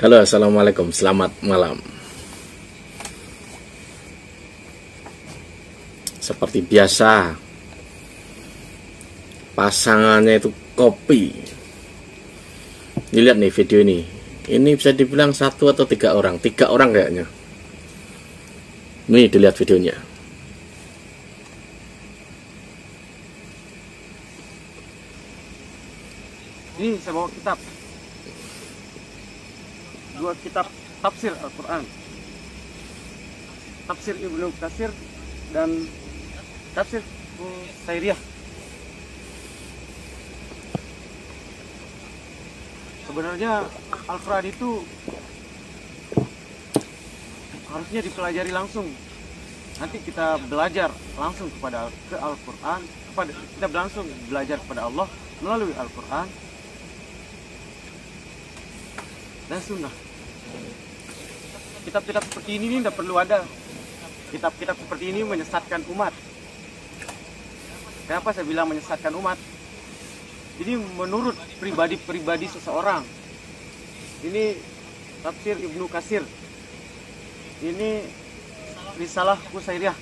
Halo, assalamualaikum, selamat malam. Seperti biasa, pasangannya itu kopi. Dilihat nih video ini. Ini bisa dibilang 1 atau 3 orang, 3 orang kayaknya. Nih dilihat videonya. Ini saya bawa kitab, 2 kitab tafsir Al-Quran, tafsir Ibnu Katsir dan tafsir Qusairiyah. Sebenarnya Al-Quran itu harusnya dipelajari langsung. Nanti kita belajar langsung ke Al-Quran, kita langsung belajar kepada Allah melalui Al-Quran dan Sunnah. Kitab-kitab seperti ini tidak perlu ada. Kitab-kitab seperti ini menyesatkan umat. Kenapa saya bilang menyesatkan umat? Ini menurut pribadi-pribadi seseorang. Ini tafsir Ibnu Katsir. Ini Risalah Qusairiyah.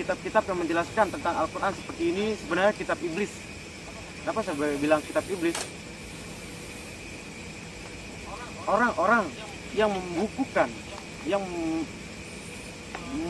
Kitab-kitab yang menjelaskan tentang Al-Quran seperti ini sebenarnya kitab iblis. Kenapa saya bilang kitab iblis? Orang-orang yang membukukan, yang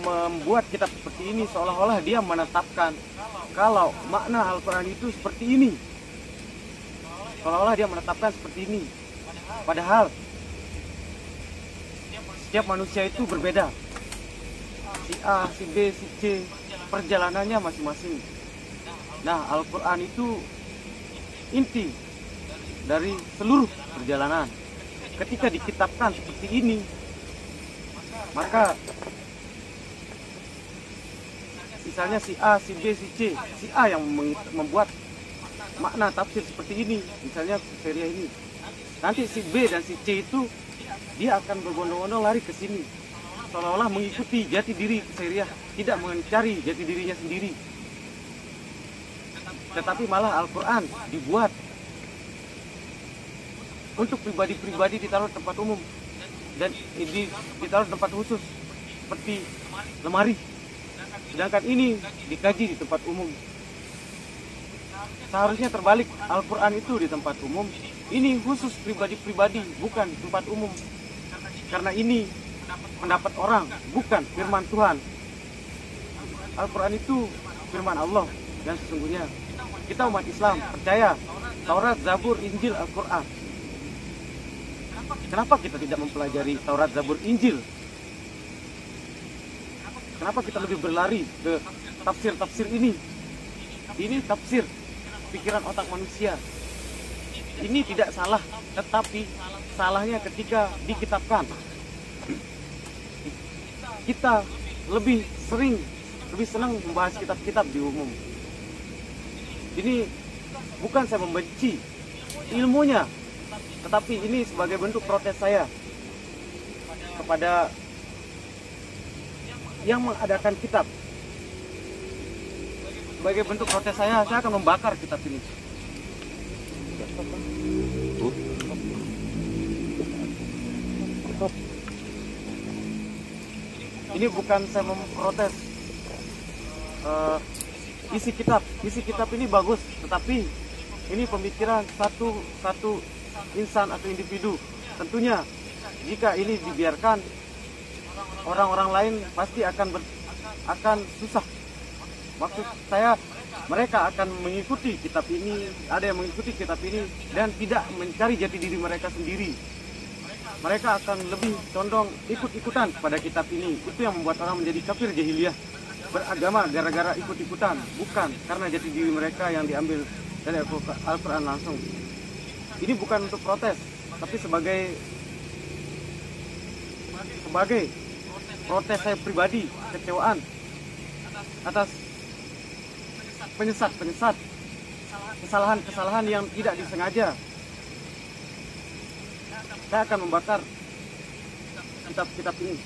membuat kitab seperti ini seolah-olah dia menetapkan kalau makna Al-Quran itu seperti ini. Seolah-olah dia menetapkan seperti ini. Padahal setiap manusia itu berbeda. Si A, si B, si C, perjalanannya masing-masing. Nah, Al-Quran itu inti dari seluruh perjalanan. Ketika dikitabkan seperti ini, maka misalnya si A, si B, si C, si A yang membuat makna tafsir seperti ini, misalnya seri ini. Nanti si B dan si C itu dia akan berbondong-bondong lari ke sini, seolah-olah mengikuti jati diri Qusairiyah, tidak mencari jati dirinya sendiri. Tetapi malah Al-Quran dibuat untuk pribadi-pribadi, ditaruh tempat umum dan ditaruh tempat khusus seperti lemari. Sedangkan ini dikaji di tempat umum. Seharusnya terbalik, Al-Quran itu di tempat umum, ini khusus pribadi-pribadi, bukan di tempat umum. Karena ini pendapat orang, bukan firman Tuhan. Al-Quran itu firman Allah, dan sesungguhnya kita umat Islam percaya Taurat, Zabur, Injil, Al-Quran. Kenapa kita tidak mempelajari Taurat, Zabur, Injil? Kenapa kita lebih berlari ke tafsir-tafsir ini? Ini tafsir pikiran otak manusia. Ini tidak salah, tetapi salahnya ketika dikitabkan. Kita lebih senang membahas kitab-kitab di umum. Ini bukan saya membenci ilmunya, tetapi ini sebagai bentuk protes saya kepada yang mengadakan kitab. Sebagai bentuk protes saya akan membakar kitab ini. Ini bukan saya memprotes isi kitab. Isi kitab ini bagus, tetapi ini pemikiran satu insan atau individu. Tentunya jika ini dibiarkan, orang-orang lain pasti akan susah. Maksud saya, mereka akan mengikuti kitab ini, ada yang mengikuti kitab ini dan tidak mencari jati diri mereka sendiri. Mereka akan lebih condong ikut-ikutan pada kitab ini. Itu yang membuat orang menjadi kafir jahiliyah, beragama gara-gara ikut-ikutan, bukan karena jati diri mereka yang diambil dari Al-Quran langsung. Ini bukan untuk protes, tapi sebagai protes saya pribadi, kecewaan atas kesalahan yang tidak disengaja. Saya akan membakar kitab-kitab ini.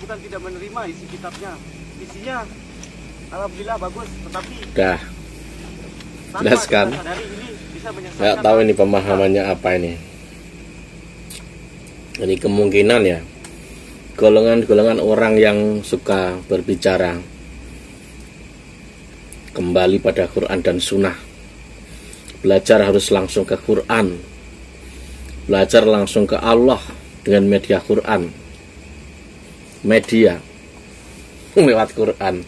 bersangkutan tidak menerima isi kitabnya. Isinya alhamdulillah bagus, tetapi Dah, tanpa jelaskan. kita sadari ini bisa Nggak menyesatkan. tahu ini pemahamannya apa ini. Jadi kemungkinan ya golongan-golongan orang yang suka berbicara kembali pada Quran dan Sunnah. Belajar harus langsung ke Quran. Belajar langsung ke Allah dengan media Quran. Media lewat Quran.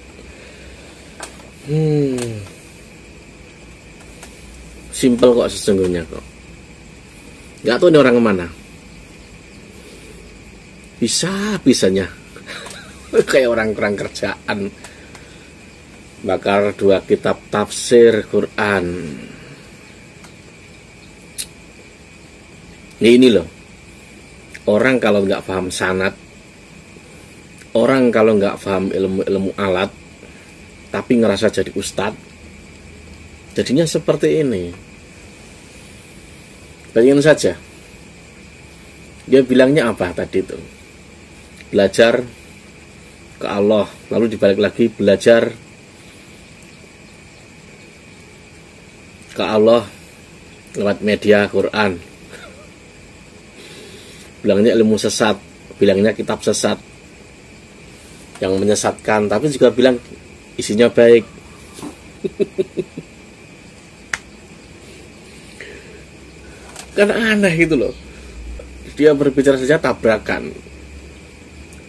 Simple kok sesungguhnya kok. Nggak tahu ini orang kemana. Bisa-bisanya kayak orang kurang kerjaan bakar 2 kitab tafsir Quran. Ini loh, orang kalau nggak paham sanad, orang kalau nggak paham ilmu-ilmu alat, tapi ngerasa jadi ustadz, jadinya seperti ini. Bayangin saja, dia bilangnya apa tadi itu? Belajar ke Allah, lalu dibalik lagi belajar ke Allah lewat media Quran. Bilangnya ilmu sesat, bilangnya kitab sesat yang menyesatkan, tapi juga bilang isinya baik. Kan aneh gitu loh. Dia berbicara saja tabrakan,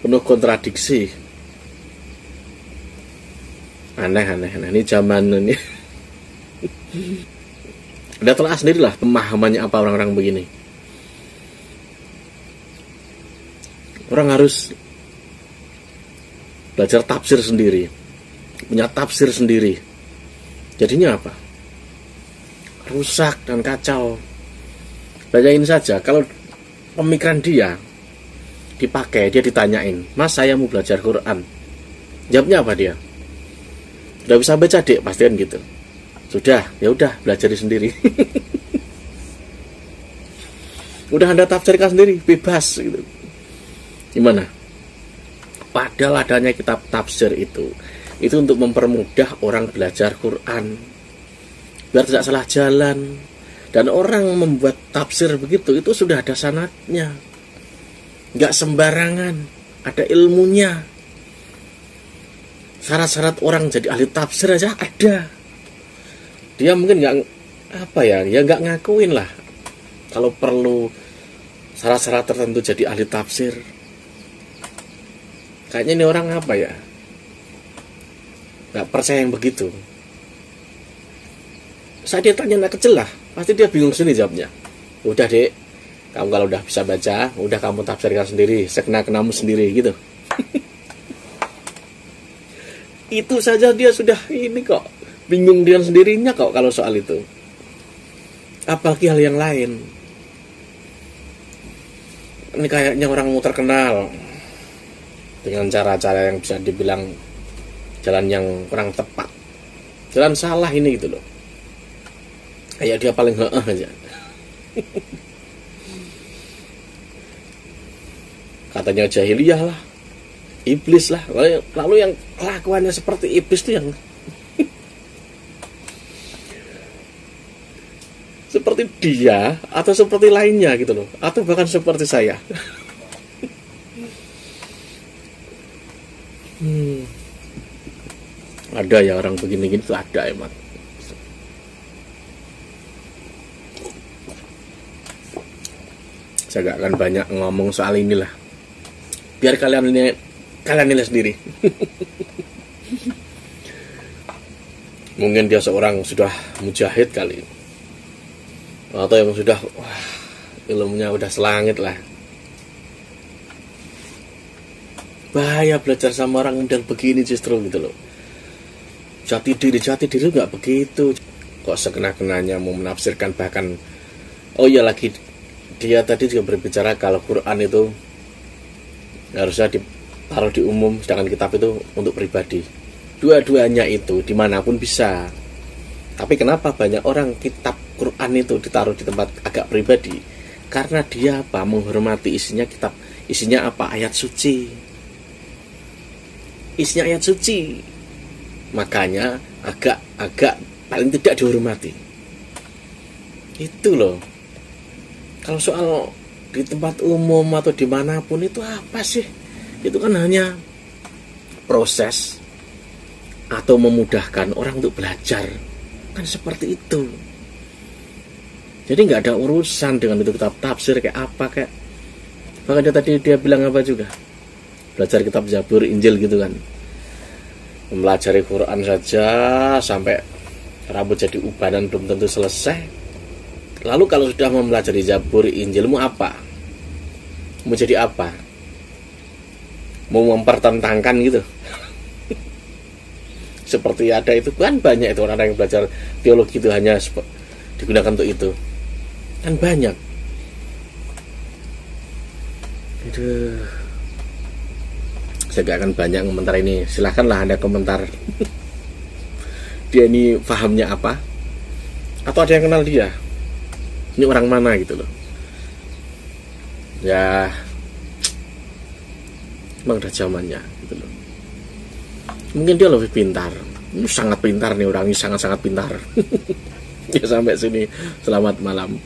penuh kontradiksi. Aneh. Ini zaman ini. Udah telah sendirilah pemahamannya apa orang-orang begini. Orang harus belajar tafsir sendiri, punya tafsir sendiri. Jadinya apa? Rusak dan kacau. Bayangin saja kalau pemikiran dia dipakai, dia ditanyain, "Mas, saya mau belajar Quran." Jawabnya apa dia? Udah bisa baca, Dek, pasti kan gitu. Sudah, ya udah, belajar sendiri. Udah Anda tafsirkan sendiri, bebas gitu. Gimana? Padahal adanya kitab tafsir itu untuk mempermudah orang belajar Quran, biar tidak salah jalan. Dan orang membuat tafsir begitu itu sudah ada sanadnya, nggak sembarangan, ada ilmunya. Syarat-syarat orang jadi ahli tafsir aja ada. Dia mungkin nggak nggak ngakuin lah kalau perlu syarat-syarat tertentu jadi ahli tafsir. Kayaknya ini orang apa ya, nggak percaya yang begitu. Saat dia tanya anak kecil lah, pasti dia bingung sendiri jawabnya. Udah, Dek, kamu kalau udah bisa baca, udah kamu tafsirkan sendiri, sekena-kenamu sendiri gitu. Itu saja dia sudah ini kok, bingung dengan sendirinya kok kalau soal itu. Apalagi hal yang lain. Ini kayaknya orang mau terkenal dengan cara-cara yang bisa dibilang jalan yang kurang tepat, jalan salah ini gitu loh. Kayak dia paling aja. Katanya jahiliyah lah, iblis lah. Lalu yang kelakuannya seperti iblis itu yang seperti dia atau seperti lainnya gitu loh, atau bahkan seperti saya. Ada ya orang begini-gini tuh, ada emang. Saya gak akan banyak ngomong soal inilah, biar kalian nilai sendiri. Mungkin dia seorang sudah mujahid kali, atau yang sudah ilmunya udah selangit lah. Bahaya belajar sama orang yang begini justru gitu loh. Jati diri nggak begitu. Kok sekena-kenanya mau menafsirkan, bahkan iya lagi dia tadi juga berbicara kalau Quran itu harusnya ditaruh di umum, sedangkan kitab itu untuk pribadi. Dua-duanya itu dimanapun bisa. Tapi kenapa banyak orang kitab Quran itu ditaruh di tempat agak pribadi? Karena dia menghormati isinya kitab, isinya apa? Ayat suci. isinya ayat suci, makanya agak paling tidak dihormati. Itu loh. Kalau soal di tempat umum atau dimanapun itu apa sih? Itu kan hanya proses atau memudahkan orang untuk belajar, kan seperti itu. Jadi nggak ada urusan dengan itu kitab tafsir kayak apa kayak. Makanya tadi dia bilang apa juga, belajar kitab Zabur, Injil gitu kan. Mempelajari Quran saja sampai rambut jadi ubanan belum tentu selesai. Lalu kalau sudah mempelajari Zabur, Injil, mau apa? Mau jadi apa? Mau mempertentangkan gitu? Seperti ada itu kan banyak itu orang yang belajar teologi itu hanya digunakan untuk itu. Kan banyak. Aduh. Saya gak akan banyak komentar ini. Silahkanlah Anda komentar. Dia ini pahamnya apa? Atau ada yang kenal dia? Ini orang mana gitu loh. Ya, emang udah zamannya gitu loh. Mungkin dia lebih pintar. Sangat pintar nih orang ini, sangat-sangat pintar. Ya sampai sini. Selamat malam.